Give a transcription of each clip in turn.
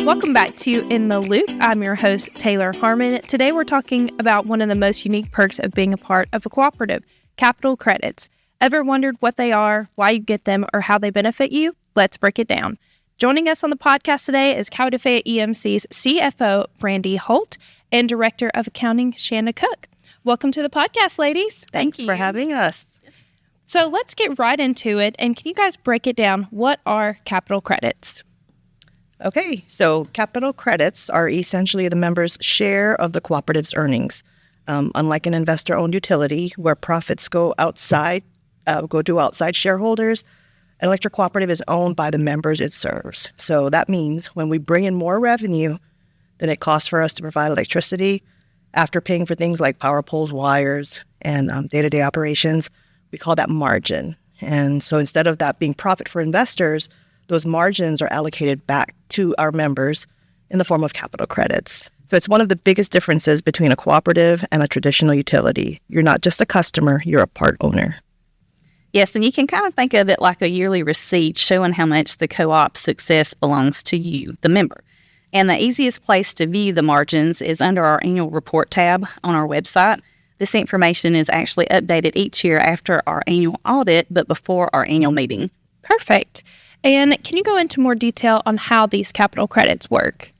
Welcome back to In the Loop. I'm your host, Taylor Harmon. Today we're talking about one of the most unique perks of being a part of a cooperative, capital credits. Ever wondered what they are, why you get them, or how they benefit you? Let's break it down. Joining us on the podcast today is Coweta-Fayette EMC's CFO, Brandy Holt, and Director of Accounting, Shanna Cook. Welcome to the podcast, ladies. Thanks for having us. So let's get right into it. And can you guys break it down? What are capital credits? Okay, so capital credits are essentially the members' share of the cooperative's earnings. Unlike an investor-owned utility where profits go to outside shareholders, an electric cooperative is owned by the members it serves. So that means when we bring in more revenue than it costs for us to provide electricity, after paying for things like power poles, wires, and day-to-day operations, we call that margin. And so instead of that being profit for investors, those margins are allocated back to our members in the form of capital credits. So it's one of the biggest differences between a cooperative and a traditional utility. You're not just a customer, you're a part owner. Yes, and you can kind of think of it like a yearly receipt showing how much the co-op's success belongs to you, the member. And the easiest place to view the margins is under our annual report tab on our website. This information is actually updated each year after our annual audit, but before our annual meeting. Perfect. And can you go into more detail on how these capital credits work?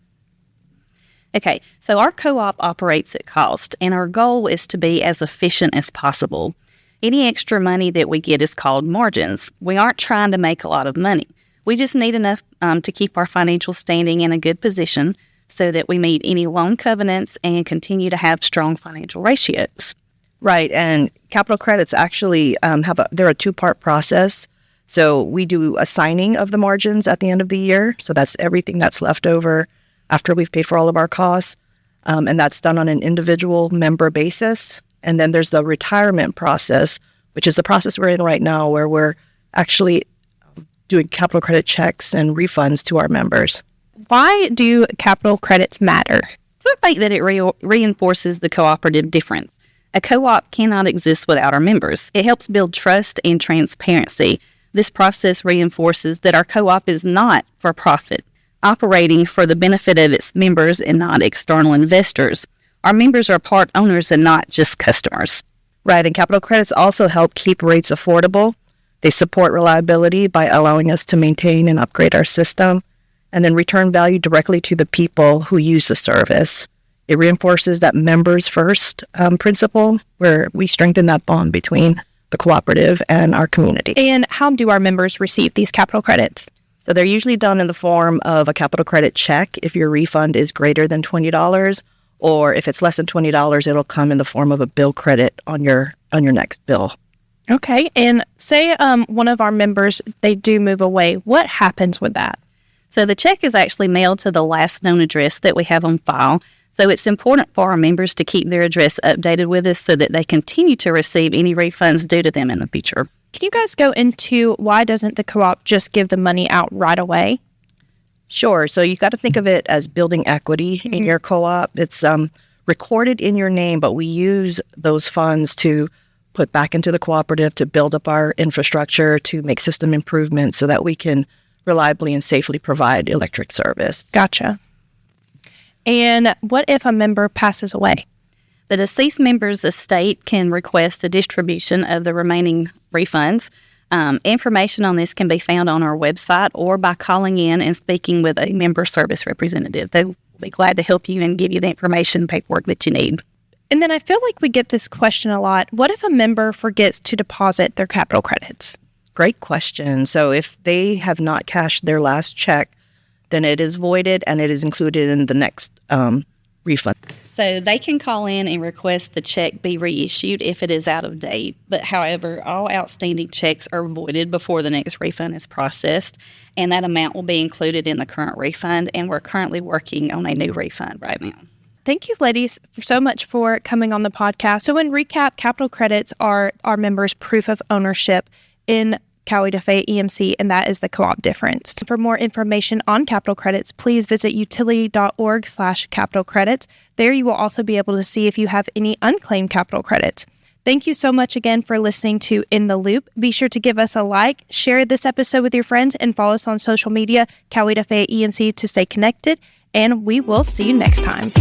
Okay, so our co-op operates at cost, and our goal is to be as efficient as possible. Any extra money that we get is called margins. We aren't trying to make a lot of money. We just need enough to keep our financial standing in a good position so that we meet any loan covenants and continue to have strong financial ratios. Right, and capital credits actually they're a two-part process. So we do a signing of the margins at the end of the year. So that's everything that's left over after we've paid for all of our costs. And that's done on an individual member basis. And then there's the retirement process, which is the process we're in right now, where we're actually doing capital credit checks and refunds to our members. Why do capital credits matter? So I think that it reinforces the cooperative difference. A co-op cannot exist without our members. It helps build trust and transparency. This process reinforces that our co-op is not for profit, operating for the benefit of its members and not external investors. Our members are part owners and not just customers. Right, and capital credits also help keep rates affordable. They support reliability by allowing us to maintain and upgrade our system, and then return value directly to the people who use the service. It reinforces that members first principle, where we strengthen that bond between the cooperative and our community. And how do our members receive these capital credits? So they're usually done in the form of a capital credit check if your refund is greater than $20, or if it's less than $20, it'll come in the form of a bill credit on your next bill. Okay, and say one of our members, they do move away. What happens with that? So the check is actually mailed to the last known address that we have on file. So it's important for our members to keep their address updated with us so that they continue to receive any refunds due to them in the future. Can you guys go into why doesn't the co-op just give the money out right away? Sure. So you've got to think of it as building equity in your co-op. It's recorded in your name, but we use those funds to put back into the cooperative to build up our infrastructure, to make system improvements so that we can reliably and safely provide electric service. Gotcha. And what if a member passes away? The deceased member's estate can request a distribution of the remaining refunds. Information on this can be found on our website or by calling in and speaking with a member service representative. They will be glad to help you and give you the information and paperwork that you need. And then I feel like we get this question a lot. What if a member forgets to deposit their capital credits? Great question. So if they have not cashed their last check, then it is voided and it is included in the next refund. So they can call in and request the check be reissued if it is out of date. But however, all outstanding checks are voided before the next refund is processed, and that amount will be included in the current refund, and we're currently working on a new refund right now. Thank you, ladies, so much for coming on the podcast. So in recap, capital credits are our members' proof of ownership in Coweta-Fayette EMC, and that is the co-op difference. For more information on capital credits, please visit utility.org/capital credits. There you will also be able to see if you have any unclaimed capital credits. Thank you so much again for listening to In the Loop. Be sure to give us a like, share this episode with your friends, and follow us on social media, Coweta-Fayette EMC, to stay connected. and we will see you next time.